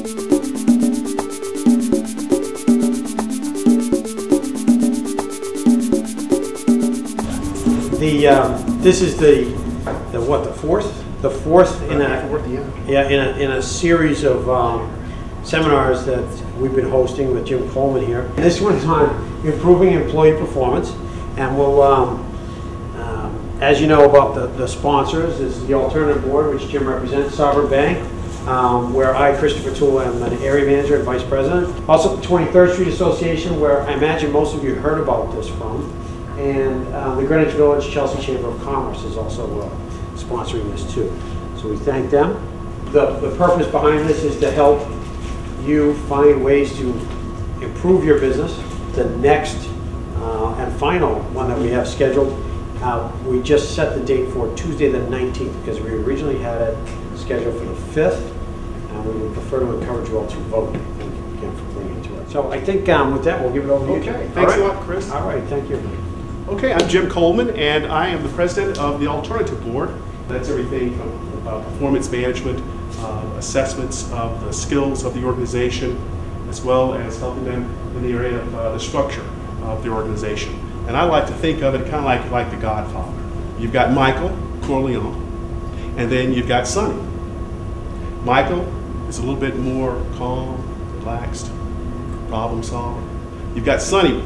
This is the what, the fourth in a series of seminars that we've been hosting with Jim Coleman here. This one's on improving employee performance, and we'll as you know about the sponsors is the Alternative Board, which Jim represents, Sovereign Bank, where I, Christopher Toole, am an area manager and vice president. Also the 23rd Street Association, where I imagine most of you heard about this from. And the Greenwich Village Chelsea Chamber of Commerce is also sponsoring this too. So we thank them. The purpose behind this is to help you find ways to improve your business. The next and final one that we have scheduled, we just set the date for Tuesday the 19th because we originally had it scheduled for the 5th, and we would prefer to encourage you all to vote. Thank you again for bringing it to us. So I think with that, we'll give it over to you. Okay, thanks a lot, Chris. All right, thank you. Okay, I'm Jim Coleman, and I am the president of the Alternative Board. That's everything from performance management, assessments of the skills of the organization, as well as helping them in the area of the structure of the organization. And I like to think of it kind of like the Godfather. You've got Michael Corleone, and then you've got Sonny. Michael is a little bit more calm, relaxed, problem solver. You've got Sonny.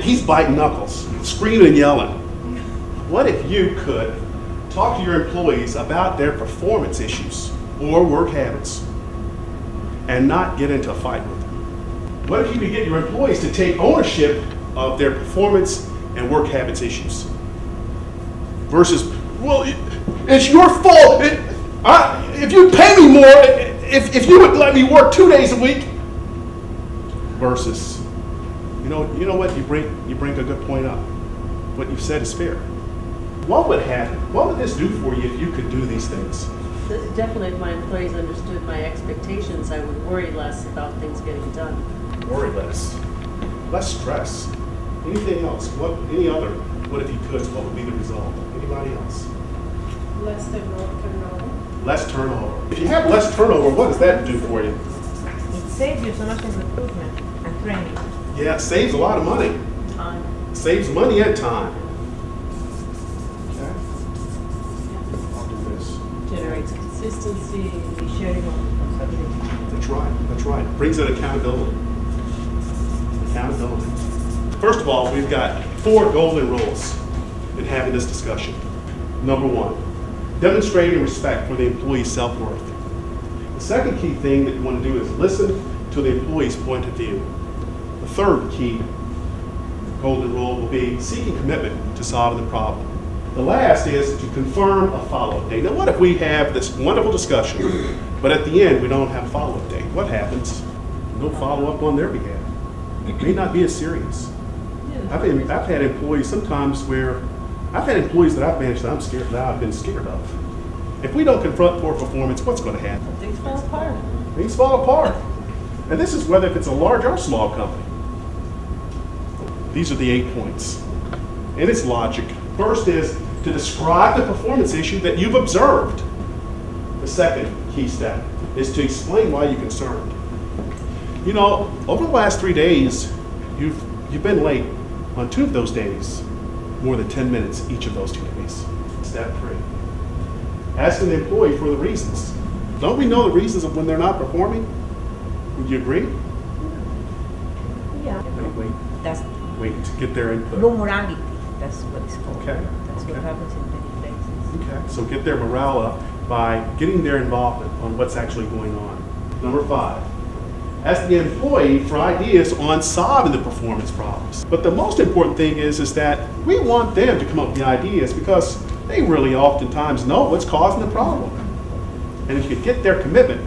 He's biting knuckles, screaming and yelling. What if you could talk to your employees about their performance issues or work habits and not get into a fight with them? What if you could get your employees to take ownership of their performance and work habits issues versus, well, it's your fault. If you pay me more, if you would let me work 2 days a week, versus, you know what? You bring a good point up. What you've said is fair. What would happen? What would this do for you if you could do these things? Definitely, if my employees understood my expectations, I would worry less about things getting done. Worry less. Less stress. Anything else? Any other? What if you could? What would be the result? Anybody else? Less turnover. Less turnover. If you have less turnover, what does that do for you? It saves you so much in recruitment and training. Yeah, it saves a lot of money. Time. It saves money and time. Okay. I'll do this. Generates consistency, sharing of responsibility. That's right. That's right. Brings in accountability. Accountability. First of all, we've got 4 golden rules in having this discussion. Number 1, demonstrating respect for the employee's self-worth. The second key thing that you want to do is listen to the employee's point of view. The third key golden rule will be seeking commitment to solving the problem. The last is to confirm a follow-up date. Now, what if we have this wonderful discussion, but at the end we don't have a follow-up date? What happens? No follow-up on their behalf. It may not be as serious. I've had employees sometimes where I've had employees that I've managed that I've been scared of. If we don't confront poor performance, what's going to happen? Things fall apart. Things fall apart. And this is whether if it's a large or small company. These are the 8 points. And it's logic. First is to describe the performance issue that you've observed. The second key step is to explain why you're concerned. You know, over the last 3 days, you've been late on 2 of those days, more than 10 minutes each of those 2 days. Step 3. Asking the employee for the reasons. Don't we know the reasons of when they're not performing? Would you agree? Yeah. That's Wait to get their input. low morality. That's what it's called. Okay. That's what happens in many places. Okay. So get their morale up by getting their involvement on what's actually going on. Number 5. Ask the employee for ideas on solving the performance problems. But the most important thing is that we want them to come up with the ideas because they really oftentimes know what's causing the problem. And if you get their commitment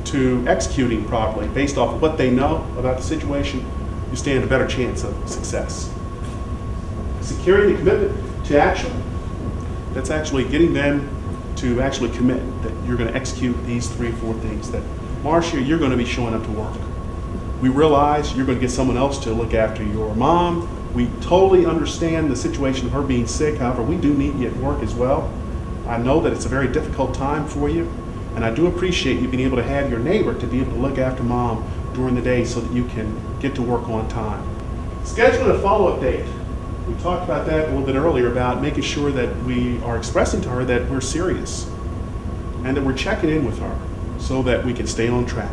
to executing properly based off of what they know about the situation, you stand a better chance of success. Securing the commitment to action, that's actually getting them to actually commit that you're going to execute these 3 or 4 things. That, Marcia, you're going to be showing up to work. We realize you're going to get someone else to look after your mom. We totally understand the situation of her being sick. However, we do need you at work as well. I know that it's a very difficult time for you. And I do appreciate you being able to have your neighbor to be able to look after mom during the day so that you can get to work on time. Scheduling a follow-up date. We talked about that a little bit earlier about making sure that we are expressing to her that we're serious and that we're checking in with her so that we can stay on track.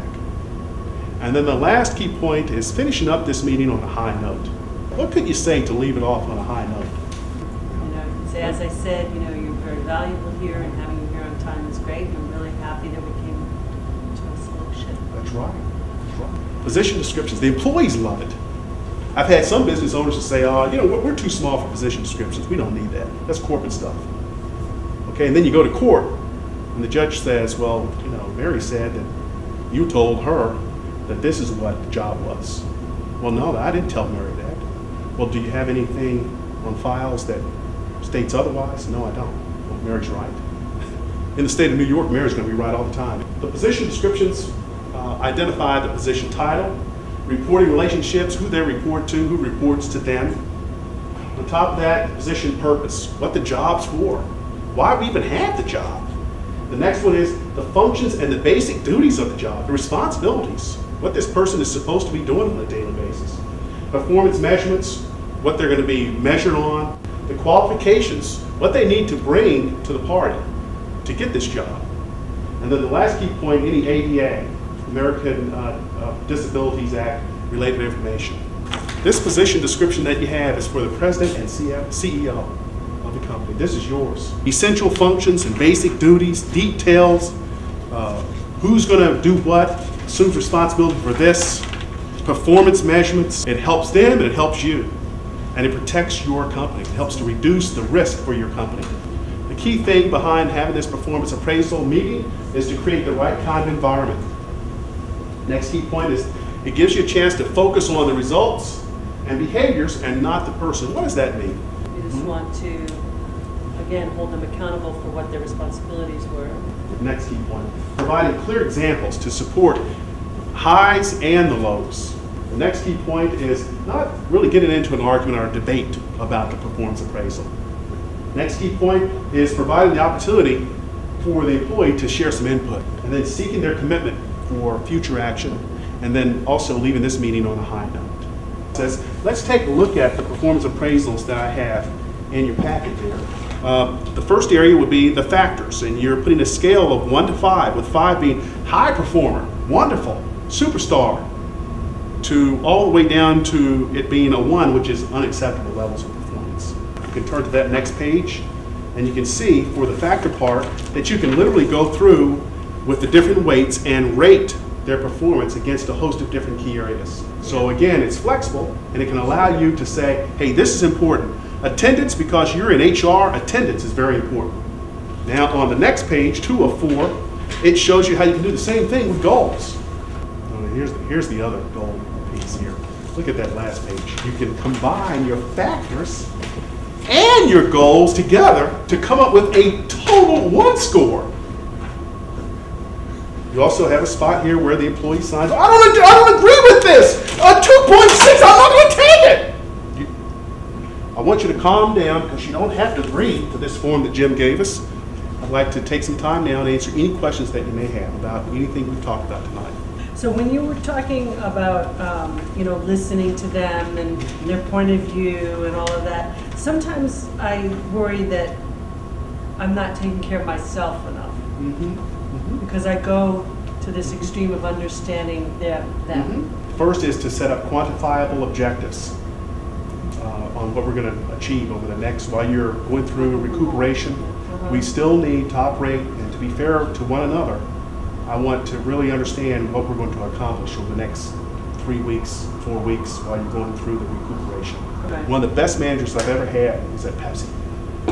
And then the last key point is finishing up this meeting on a high note. What could you say to leave it off on a high note? You know, I can say, as I said, you know, you're very valuable here, and having you here on time is great. I'm really happy that we came to a solution. That's right. That's right. Position descriptions. The employees love it. I've had some business owners that say, oh, you know, we're too small for position descriptions. We don't need that. That's corporate stuff. Okay, and then you go to court, and the judge says, well, you know, Mary said that you told her that this is what the job was. Well, no, I didn't tell Mary that. Well, do you have anything on files that states otherwise? No, I don't. Well, Mary's right. In the state of New York, Mary's going to be right all the time. The position descriptions identify the position title, reporting relationships, who they report to, who reports to them. On top of that, position purpose, what the job's for, why we even have the job. The next one is the functions and the basic duties of the job, the responsibilities, what this person is supposed to be doing on a daily basis. Performance measurements, what they're going to be measured on. The qualifications, what they need to bring to the party to get this job. And then the last key point, any ADA, American Disabilities Act related information. This position description that you have is for the president and CEO of the company. This is yours. Essential functions and basic duties, details, who's going to do what, assumes responsibility for this, performance measurements. It helps them and it helps you. And it protects your company. It helps to reduce the risk for your company. The key thing behind having this performance appraisal meeting is to create the right kind of environment. Next key point is it gives you a chance to focus on the results and behaviors and not the person. What does that mean? We just want to, again, hold them accountable for what their responsibilities were. Next key point, providing clear examples to support highs and the lows. The next key point is not really getting into an argument or a debate about the performance appraisal. Next key point is providing the opportunity for the employee to share some input and then seeking their commitment for future action, and then also leaving this meeting on a high note. It says, let's take a look at the performance appraisals that I have in your packet here. The first area would be the factors, and you're putting a scale of 1 to 5, with 5 being high performer, wonderful, superstar, to all the way down to it being a 1, which is unacceptable levels of performance. You can turn to that next page, and you can see for the factor part that you can literally go through with the different weights and rate their performance against a host of different key areas. So again, it's flexible, and it can allow you to say, hey, this is important. Attendance, because you're in HR, attendance is very important. Now on the next page, 2 of 4, it shows you how you can do the same thing with goals. Here's the other goal piece here. Look at that last page. You can combine your factors and your goals together to come up with a total 1 score. You also have a spot here where the employee signs, I don't agree with this. 2.6, I'm not going to take it. I want you to calm down because you don't have to agree to this form that Jim gave us. I'd like to take some time now and answer any questions that you may have about anything we've talked about tonight. So when you were talking about, you know, listening to them and their point of view and all of that, sometimes I worry that I'm not taking care of myself enough. Because I go to this extreme of understanding them. First is to set up quantifiable objectives on what we're going to achieve over the next, while you're going through recuperation. We still need to operate, and to be fair to one another, I want to really understand what we're going to accomplish over the next 3 weeks, 4 weeks while you're going through the recuperation. Okay. One of the best managers I've ever had was at Pepsi.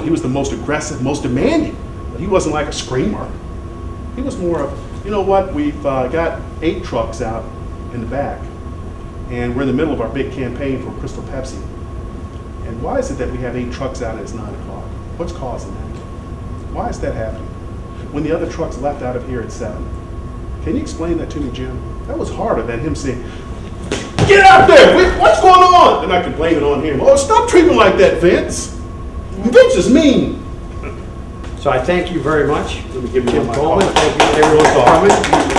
He was the most aggressive, most demanding, but he wasn't like a screamer. He was more of, you know what, we've got 8 trucks out in the back, and we're in the middle of our big campaign for Crystal Pepsi. And why is it that we have 8 trucks out and it's 9 o'clock? What's causing that? Why is that happening? When the other trucks left out of here at 7. Can you explain that to me, Jim? That was harder than him saying, get out there, what's going on? Then I can blame it on him. Oh, stop treating like that, Vince. Vince is mean. So I thank you very much, Let me give you Jim my Coleman. card. Thank you everyone for coming.